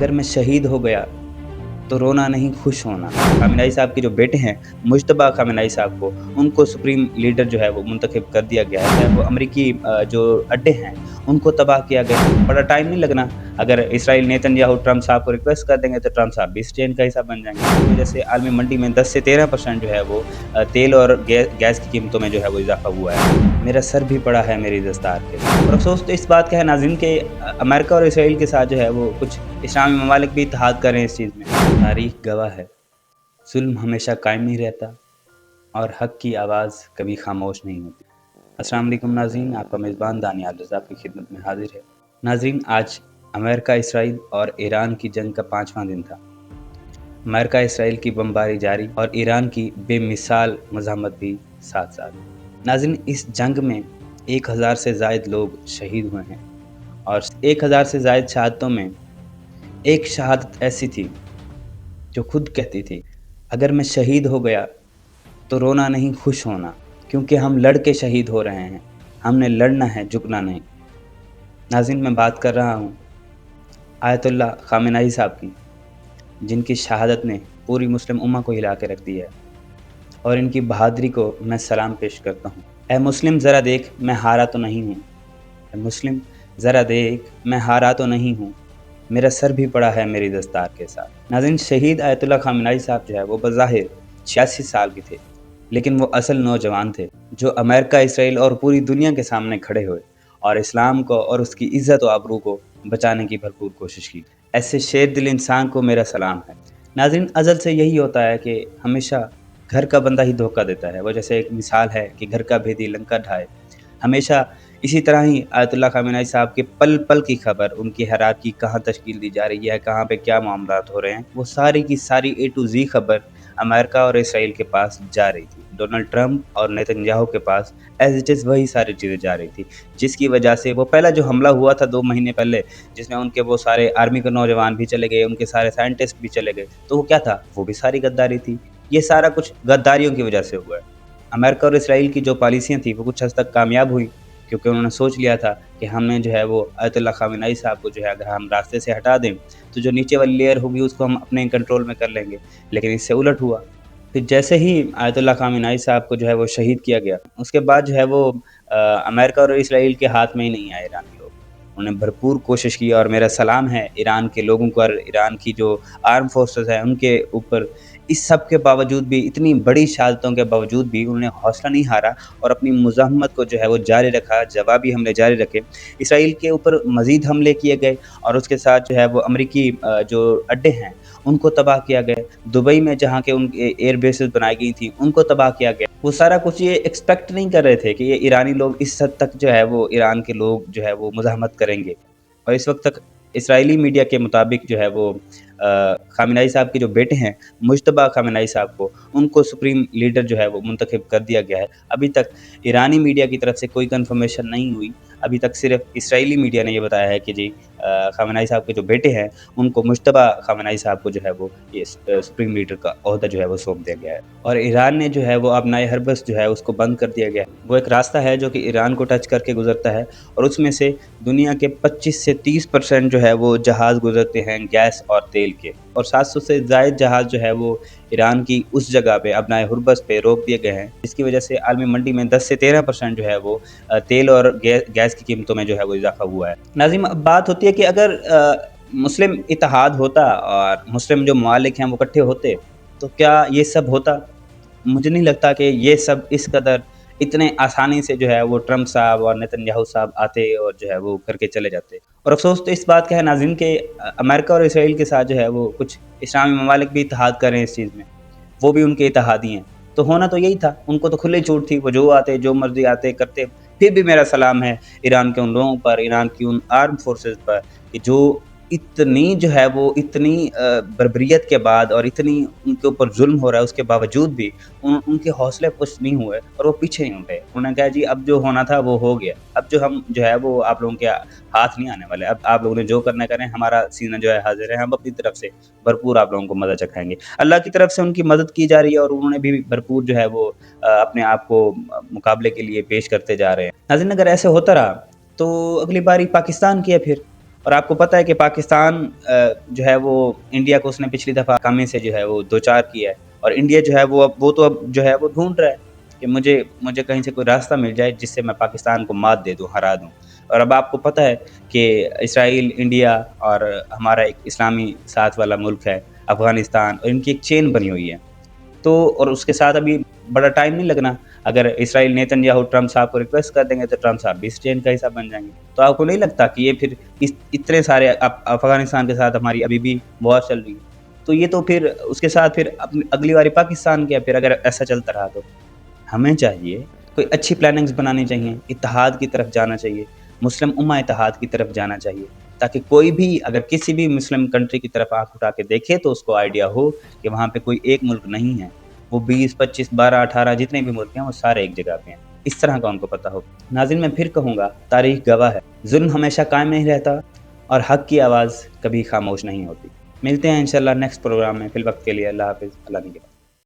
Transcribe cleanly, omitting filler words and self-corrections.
अगर मैं शहीद हो गया तो रोना नहीं खुश होना। खामेनेई साहब के जो बेटे हैं मुज्तबा खामेनेई साहब को, उनको सुप्रीम लीडर जो है वो मुंतखब कर दिया गया है। वो अमरीकी जो अड्डे हैं उनको तबाह किया गया है। बड़ा टाइम नहीं लगना, अगर इसराइल नेतन्याहू ट्रंप साहब को रिक्वेस्ट कर देंगे तो ट्रंप साहब भी स्टेन का हिस्सा बन जाएँगे। इसकी वजह से आलमी मंडी में 10 से 13% जो है वो तेल और गैस की कीमतों में जो है वो इज़ाफ़ा हुआ है। मेरा सर भी पड़ा है मेरी दस्तार पे। और अफ़सोस तो इस बात का है नाज़रीन कि अमेरिका और इसराइल के साथ जो है वो कुछ इस्लामी ममालिक भी इत्तेहाद कर रहे हैं इस चीज़ में। तारीख़ गवाह है, ज़ुल्म हमेशा कायम नहीं रहता और हक़ की आवाज़ कभी ख़ामोश नहीं होती। अस्सलाम वालेकुम नाज़रीन, आपका मेज़बान दानियाल रज़ा आपकी खिदमत में हाज़िर है। नाज़रीन, आज अमेरिका, इसराइल और ईरान की जंग का 5वां दिन था। अमेरिका इसराइल की बमबारी जारी और ईरान की बेमिसाल मज़ाहमत भी साथ-साथ। नाज़रीन, इस जंग में 1000 से ज़ायद लोग शहीद हुए हैं और 1000 से ज़ायद शहादतों में एक शहादत ऐसी थी जो खुद कहती थी, अगर मैं शहीद हो गया तो रोना नहीं खुश होना, क्योंकि हम लड़ के शहीद हो रहे हैं। हमने लड़ना है, झुकना नहीं। नाज़रीन, मैं बात कर रहा हूँ आयतुल्लाह खामेनेई साहब की, जिनकी शहादत ने पूरी मुस्लिम उम्मा को हिला के रख दिया है और इनकी बहादुरी को मैं सलाम पेश करता हूँ। ऐ मुस्लिम ज़रा देख, मैं हारा तो नहीं हूँ। ऐ मुस्लिम ज़रा देख, मैं हारा तो नहीं हूँ। मेरा सर भी पड़ा है मेरी दस्तार के साथ। नाज़रीन, शहीद आयतुल्लाह खामेनेई साहब जो है वो बज़ाहिर 86 साल के थे, लेकिन वो असल नौजवान थे जो अमेरिका, इसराइल और पूरी दुनिया के सामने खड़े हुए और इस्लाम को और उसकी इज़्ज़त व आबरू को बचाने की भरपूर कोशिश की। ऐसे शेर दिल इंसान को मेरा सलाम है। नाज़रीन, अज़ल से यही होता है कि हमेशा घर का बंदा ही धोखा देता है। वो जैसे एक मिसाल है कि घर का भेदी लंका ढाए। हमेशा इसी तरह ही आयतुल्लाह खामेनेई साहब के पल-पल की खबर, उनकी हैरात की कहाँ तश्कील दी जा रही है, कहाँ पे क्या मामलात हो रहे हैं, वो सारी की सारी A to Z खबर अमेरिका और इसराइल के पास जा रही थी। डोनाल्ड ट्रंप और नेतन्याहू के पास एज़ इट इज़ वही सारी चीज़ें जा रही थी, जिसकी वजह से वो पहला जो हमला हुआ था 2 महीने पहले, जिसमें उनके वो सारे आर्मी के नौजवान भी चले गए, उनके सारे साइंटिस्ट भी चले गए, तो वो क्या था? वो भी सारी गद्दारी थी। ये सारा कुछ गद्दारियों की वजह से हुआ है। अमेरिका और इसराइल की जो पॉलिसियाँ थी वो कुछ हद तक कामयाब हुई, क्योंकि उन्होंने सोच लिया था कि हमने जो है वो आयतुल्लाह खामेनेई साहब को जो है अगर हम रास्ते से हटा दें तो जो नीचे वाली लेयर होगी उसको हम अपने कंट्रोल में कर लेंगे। लेकिन इससे उलट हुआ। फिर जैसे ही आयतुल्लाह खामेनेई साहब को जो है वो शहीद किया गया, उसके बाद जो है वो अमेरिका और इसराइल के हाथ में ही नहीं आए ईरानी लोग। उन्होंने भरपूर कोशिश की और मेरा सलाम है ईरान के लोगों को और ईरान की जो आर्म फोर्सेस हैं उनके ऊपर। इस सब के बावजूद भी, इतनी बड़ी शहादतों के बावजूद भी उन्होंने हौसला नहीं हारा और अपनी मुज़ाहमत को जो है वो जारी रखा, जवाबी हमले जारी रखे। इसराइल के ऊपर मज़ीद हमले किए गए और उसके साथ जो है वो अमरीकी जो अड्डे हैं उनको तबाह किया गया। दुबई में जहाँ के उनके एयर बेसेस बनाई गई थी उनको तबाह किया गया। वो सारा कुछ ये एक्सपेक्ट नहीं कर रहे थे कि ये ईरानी लोग इस हद तक जो है वो ईरान के लोग जो है वो मुज़ाहमत करेंगे। और इस वक़्त तक इसराइली मीडिया के मुताबिक जो है वो खामेनेई साहब के जो बेटे हैं मुज्तबा खामेनेई साहब को, उनको सुप्रीम लीडर जो है वो मुंतखब कर दिया गया है। अभी तक ईरानी मीडिया की तरफ से कोई कन्फर्मेशन नहीं हुई। अभी तक सिर्फ़ इसराइली मीडिया ने ये बताया है कि जी खामेनेई साहब के जो बेटे हैं उनको मुज्तबा खामेनेई साहब को जो है वो ये सुप्रीम लीडर का ओहदा जो है वो सौंप दिया गया है। और ईरान ने जो है वो अपनाए हरबस जो है उसको बंद कर दिया गया है। वो एक रास्ता है जो कि ईरान को टच करके गुज़रता है और उसमें से दुनिया के 25 से 30% जो है वो जहाज़ गुज़रते हैं गैस और तेल के, और 700 से ज़ायद जहाज़ जो है वो ईरान की उस जगह पे अपनाए हुर्बस पे रोक दिए गए हैं, जिसकी वजह से आलमी मंडी में 10 से 13% जो है वो तेल और गैस की कीमतों में जो है वो इज़ाफ़ा हुआ है। नाज़रीन, अब बात होती है कि अगर मुस्लिम इत्तेहाद होता और मुस्लिम जो ममालिक हैं वो इकट्ठे होते, तो क्या ये सब होता? मुझे नहीं लगता कि ये सब इस कदर इतने आसानी से जो है वो ट्रंप साहब और नेतन्याहू साहब आते और जो है वो करके चले जाते। और अफ़सोस तो इस बात का है नाज़रीन कि अमेरिका और इसराइल के साथ जो है वो कुछ इस्लामी ममालिक भी इत्तेहाद कर रहे हैं इस चीज़ में। वो भी उनके इत्तेहादी हैं। तो होना तो यही था, उनको तो खुली छूट थी, वो जो आते, जो मर्ज़ी आते, करते। फिर भी मेरा सलाम है ईरान के उन लोगों पर, ईरान की उन आर्म्ड फोर्सेस पर कि जो इतनी जो है वो इतनी बर्बरियत के बाद और इतनी उनके ऊपर ज़ुल्म हो रहा है उसके बावजूद भी उनके हौसले कुछ नहीं हुए और वो पीछे नहीं हटे। उन्होंने कहा जी अब जो होना था वो हो गया। अब जो हम जो है वो आप लोगों के हाथ नहीं आने वाले। अब आप लोगों ने जो करना करें, हमारा सीना जो है हाज़िर है, हम अपनी तरफ से भरपूर आप लोगों को मदद चखाएँगे। अल्लाह की तरफ से उनकी मदद की जा रही है और उन्होंने भी भरपूर जो है वो अपने आप को मुकाबले के लिए पेश करते जा रहे हैं। नाज़रीन, अगर ऐसे होता रहा तो अगली बारी पाकिस्तान की है फिर। اور آپ کو پتہ ہے کہ پاکستان جو ہے وہ انڈیا کو اس نے پچھلی دفعہ ناکامی سے جو ہے وہ دوچار کیا ہے، اور انڈیا جو ہے وہ تو اب جو ہے وہ ڈھونڈ رہا ہے کہ مجھے کہیں سے کوئی راستہ مل جائے جس سے میں پاکستان کو مات دے دوں، ہرا دوں۔ اور اب آپ کو پتہ ہے کہ اسرائیل، انڈیا اور ہمارا ایک اسلامی ساتھ والا ملک ہے افغانستان، اور ان کی ایک چین بنی ہوئی ہے۔ تو اور اس کے ساتھ ابھی بڑا ٹائم نہیں لگنا، اگر اسرائیل نیتن یاہو ٹرمپ صاحب کو ریکویسٹ کر دیں گے تو ٹرمپ صاحب بھی اس چین کا حصہ بن جائیں گے۔ تو آپ کو نہیں لگتا کہ یہ پھر اتنے سارے افغانستان کے ساتھ ہماری ابھی بھی وار چل رہی ہے، تو یہ تو پھر اس کے ساتھ پھر اگلی باری پاکستان کے پھر اگر ایسا چلتا رہا تو ہمیں چاہیے کوئی اچھی پلاننگز بنانی چاہیے، اتحاد کی طرف جانا چاہیے، مسلم امہ اتحاد کی طرف جانا چاہیے، تاکہ کوئی بھی اگر کسی بھی مسلم کنٹری کی طرف آنکھ اٹھا کے دیکھے تو اس کو آئیڈیا ہو کہ وہاں پہ کوئی ایک ملک نہیں ہے، وہ 20 25 12 18 جتنے بھی ملک ہیں وہ سارے ایک جگہ پہ ہیں، اس طرح کا ان کو پتہ ہو۔ ناظرین، میں پھر کہوں گا، تاریخ گواہ ہے، ظلم ہمیشہ قائم نہیں رہتا اور حق کی آواز کبھی خاموش نہیں ہوتی۔ ملتے ہیں انشاءاللہ نیکسٹ پروگرام میں، فی الوقت کے لیے اللہ حافظ، اللہ نگہبان۔